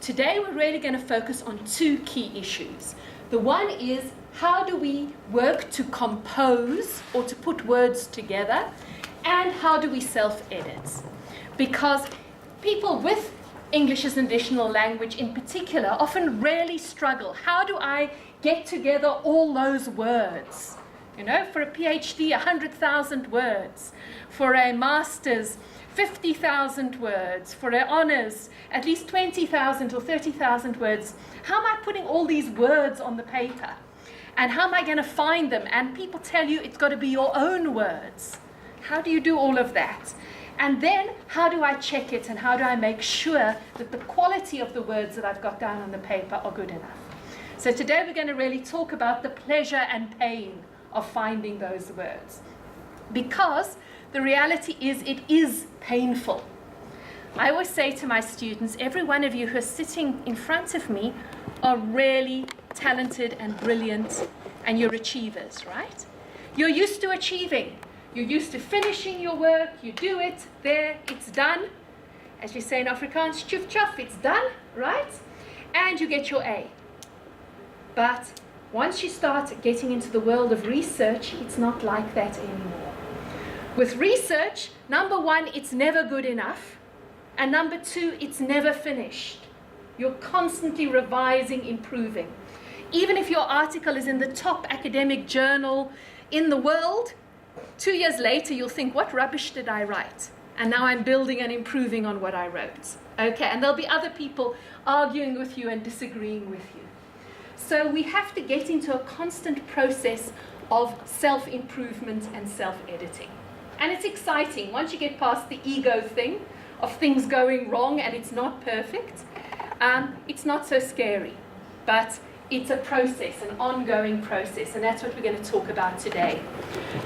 today we're really going to focus on two key issues. The one is, how do we work to compose or to put words together, and how do we self-edit? Because people with English as an additional language in particular often really struggle. How do I get together all those words? You know, for a PhD, 100,000 words. For a master's, 50,000 words. For an honors, at least 20,000 or 30,000 words. How am I putting all these words on the paper? And how am I going to find them? And people tell you it's got to be your own words. How do you do all of that? And then, how do I check it, and how do I make sure that the quality of the words that I've got down on the paper are good enough? So today we're going to really talk about the pleasure and pain of finding those words. Because the reality is, it is painful. I always say to my students, every one of you who is sitting in front of me are really talented and brilliant, and you're achievers, right? You're used to achieving. You're used to finishing your work, you do it, there, it's done. As we say in Afrikaans, tjoef tjoef, it's done, right? And you get your A. But once you start getting into the world of research, it's not like that anymore. With research, number one, it's never good enough. And number two, it's never finished. You're constantly revising, improving. Even if your article is in the top academic journal in the world, 2 years later, you'll think, what rubbish did I write? And now I'm building and improving on what I wrote. Okay, and there'll be other people arguing with you and disagreeing with you. So we have to get into a constant process of self-improvement and self-editing. And it's exciting. Once you get past the ego thing of things going wrong and it's not perfect, it's not so scary. But it's a process, an ongoing process, and that's what we're going to talk about today.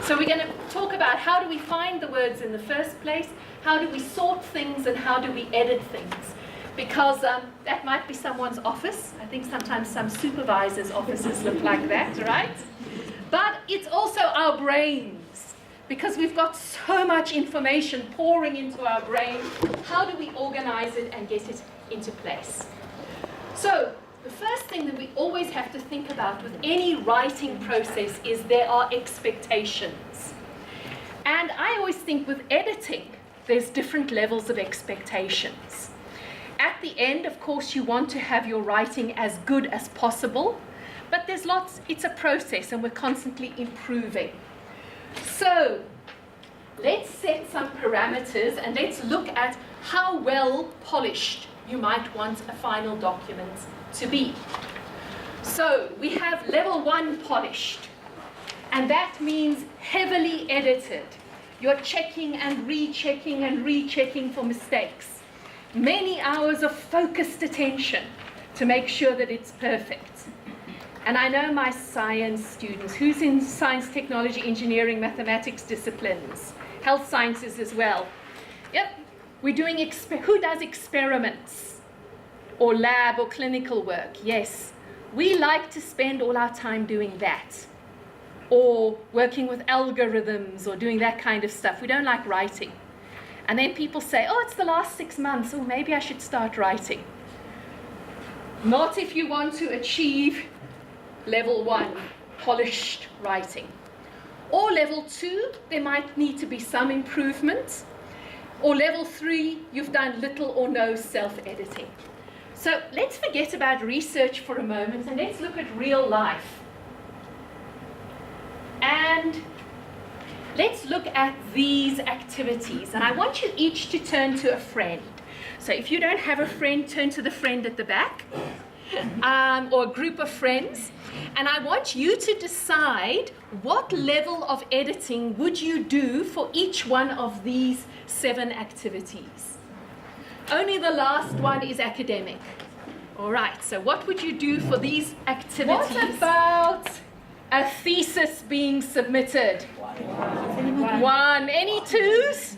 So we're going to talk about how do we find the words in the first place, how do we sort things, and how do we edit things. Because that might be someone's office. I think sometimes some supervisors' offices look like that, right? But it's also our brains, because we've got so much information pouring into our brain. How do we organize it and get it into place? So the first thing that we always have to think about with any writing process is there are expectations. And I always think with editing, there's different levels of expectations. At the end, of course, you want to have your writing as good as possible, but there's lots, it's a process and we're constantly improving. So let's set some parameters and let's look at how well polished you might want a final document to be. So we have level 1 polished, and that means heavily edited. You're checking and rechecking for mistakes. Many hours of focused attention to make sure that it's perfect. And I know my science students, who's in science, technology, engineering, mathematics disciplines, health sciences as well. Yep, we're doing, who does experiments? Or lab or clinical work? Yes, we like to spend all our time doing that, or working with algorithms or doing that kind of stuff. We don't like writing. And then people say, oh, it's the last 6 months, oh, maybe I should start writing. Not if you want to achieve level 1, polished writing. Or level 2, there might need to be some improvement. Or level 3, you've done little or no self-editing. So let's forget about research for a moment and let's look at real life. And let's look at these activities. And I want you each to turn to a friend. So if you don't have a friend, turn to the friend at the back, or a group of friends. And I want you to decide what level of editing would you do for each one of these 7 activities. Only the last one is academic. All right, so what would you do for these activities? What about a thesis being submitted? One. Any 2s?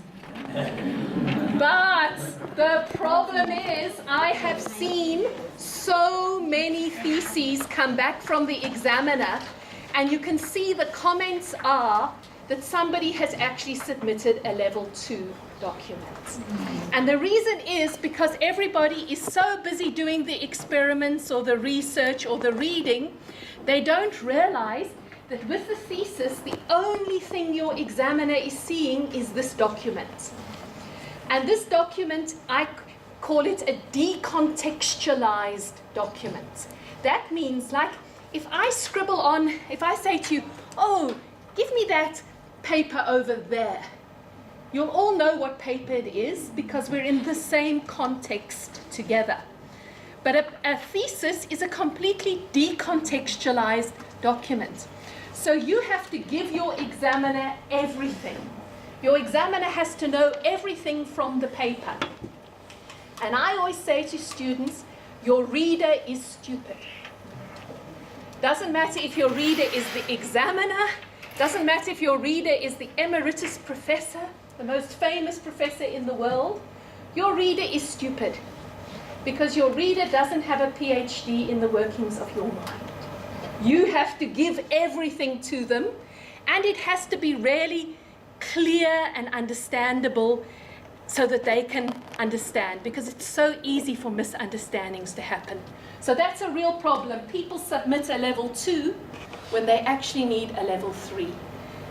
But the problem is, I have seen so many theses come back from the examiner, and you can see the comments are that somebody has actually submitted a level 2 document. And the reason is because everybody is so busy doing the experiments or the research or the reading, they don't realize that with the thesis, the only thing your examiner is seeing is this document. And this document, I call it a decontextualized document. That means, like, if I scribble on, if I say to you, oh, give me that paper over there, you'll all know what paper it is because we're in the same context together. But a thesis is a completely decontextualized document. So you have to give your examiner everything. Your examiner has to know everything from the paper. And I always say to students, your reader is stupid. Doesn't matter if your reader is the examiner, doesn't matter if your reader is the emeritus professor, the most famous professor in the world, your reader is stupid because your reader doesn't have a PhD in the workings of your mind. You have to give everything to them, and it has to be really clear and understandable so that they can understand, because it's so easy for misunderstandings to happen. So that's a real problem. People submit a level 2 when they actually need a level 3,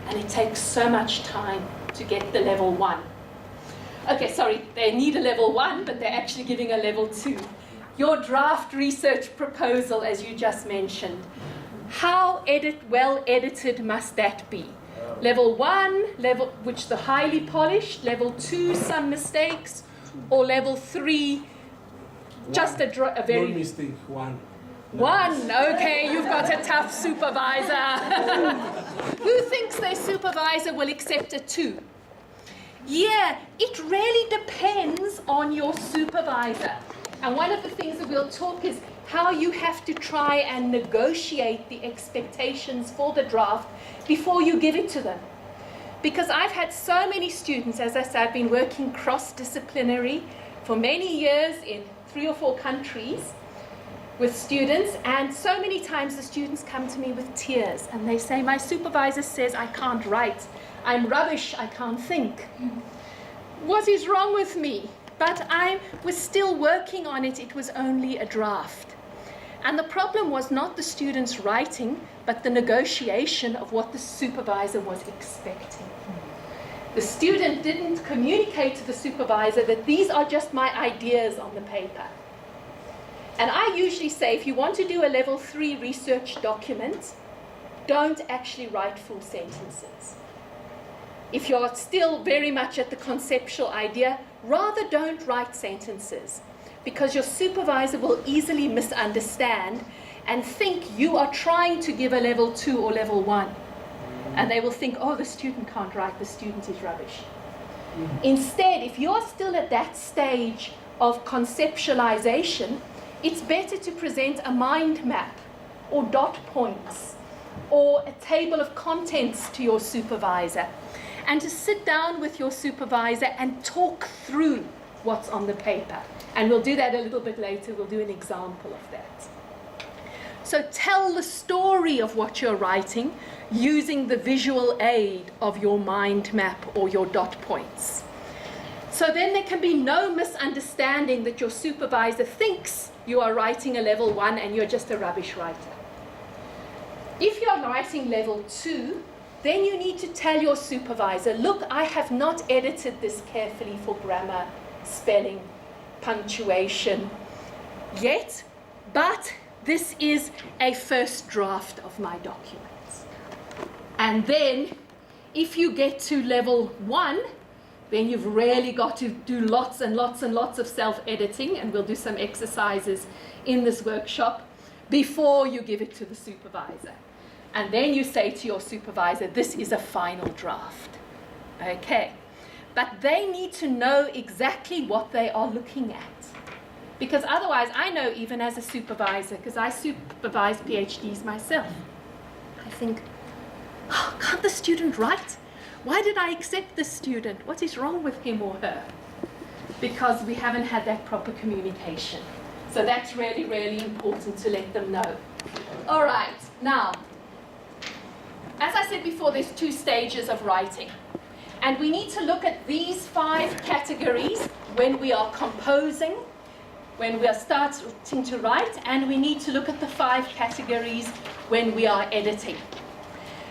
and it takes so much time to get the level 1. Okay, sorry, they need a level 1, but they're actually giving a level 2. Your draft research proposal, as you just mentioned, how well edited must that be? Level 1, which the highly polished, level 2, some mistakes, or level 3, just a very... No mistake, 1. 1, okay, you've got a tough supervisor. Who thinks their supervisor will accept a 2? Yeah, it really depends on your supervisor. And one of the things that we'll talk is how you have to try and negotiate the expectations for the draft before you give it to them. Because I've had so many students, as I said, I've been working cross-disciplinary for many years in 3 or 4 countries with students, and so many times the students come to me with tears and they say, my supervisor says I can't write, I'm rubbish, I can't think. What is wrong with me? But I was still working on it, it was only a draft. And the problem was not the students writing, but the negotiation of what the supervisor was expecting. The student didn't communicate to the supervisor that these are just my ideas on the paper. And I usually say, if you want to do a level 3 research document, don't actually write full sentences. If you're still very much at the conceptual idea, rather don't write sentences, because your supervisor will easily misunderstand and think you are trying to give a level 2 or level 1. And they will think, oh, the student can't write, the student is rubbish. Instead, if you're still at that stage of conceptualization, it's better to present a mind map or dot points or a table of contents to your supervisor, and to sit down with your supervisor and talk through what's on the paper. And we'll do that a little bit later. We'll do an example of that. So tell the story of what you're writing using the visual aid of your mind map or your dot points. So then there can be no misunderstanding that your supervisor thinks you are writing a level 1 and you're just a rubbish writer. If you're writing level 2, then you need to tell your supervisor, look, I have not edited this carefully for grammar, spelling, punctuation yet, but this is a first draft of my documents. And then if you get to level 1, then you've really got to do lots and lots and lots of self-editing, and we'll do some exercises in this workshop before you give it to the supervisor. And then you say to your supervisor, this is a final draft. Okay. But they need to know exactly what they are looking at. Because otherwise, I know even as a supervisor, because I supervise PhDs myself, I think, oh, can't the student write? Why did I accept this student? What is wrong with him or her? Because we haven't had that proper communication. So that's really, really important to let them know. All right, now, as I said before, there's 2 stages of writing. And we need to look at these 5 categories when we are composing, when we are starting to write, and we need to look at the 5 categories when we are editing.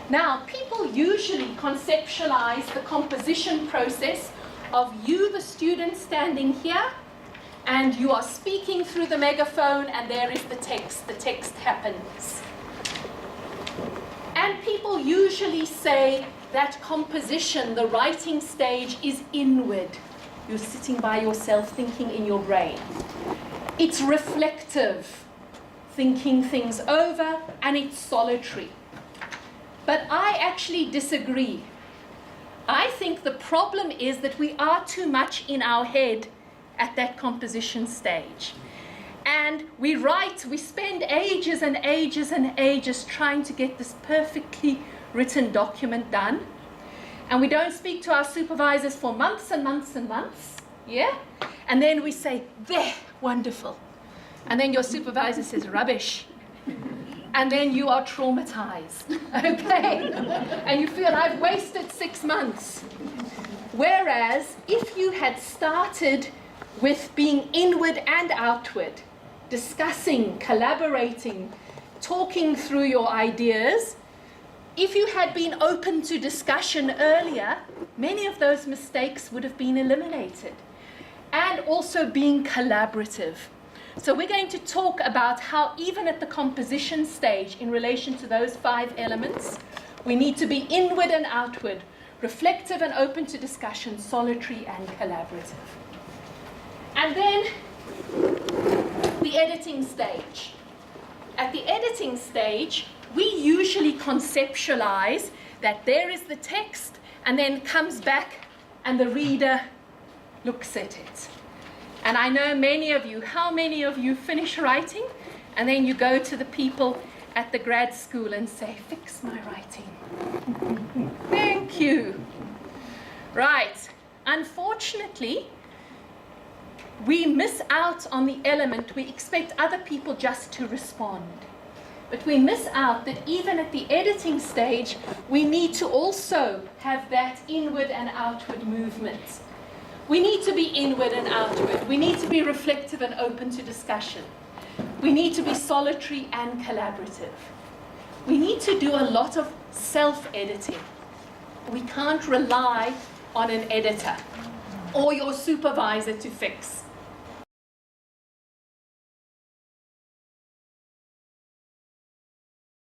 Now, people usually conceptualize the composition process of you, the student, standing here, and you are speaking through the megaphone, and there is the text happens. And people usually say that composition, the writing stage, is inward. You're sitting by yourself thinking in your brain. It's reflective, thinking things over, and it's solitary. But I actually disagree. I think the problem is that we are too much in our head at that composition stage. And we write, we spend ages and ages and ages trying to get this perfectly written document done. And we don't speak to our supervisors for months and months and months, yeah? And then we say, there, wonderful. And then your supervisor says, rubbish. And then you are traumatized, okay? And you feel, I've wasted 6 months. Whereas, if you had started with being inward and outward, discussing, collaborating, talking through your ideas, if you had been open to discussion earlier, many of those mistakes would have been eliminated. And also being collaborative. So we're going to talk about how even at the composition stage, in relation to those 5 elements, we need to be inward and outward, reflective and open to discussion, solitary and collaborative. And then the editing stage. At the editing stage, we usually conceptualize that there is the text and then comes back and the reader looks at it. And I know many of you, how many of you finish writing and then you go to the people at the grad school and say, fix my writing. Thank you. Right. Unfortunately, we miss out on the element. We expect other people just to respond. But we miss out that even at the editing stage, we need to also have that inward and outward movement. We need to be inward and outward. We need to be reflective and open to discussion. We need to be solitary and collaborative. We need to do a lot of self-editing. We can't rely on an editor or your supervisor to fix.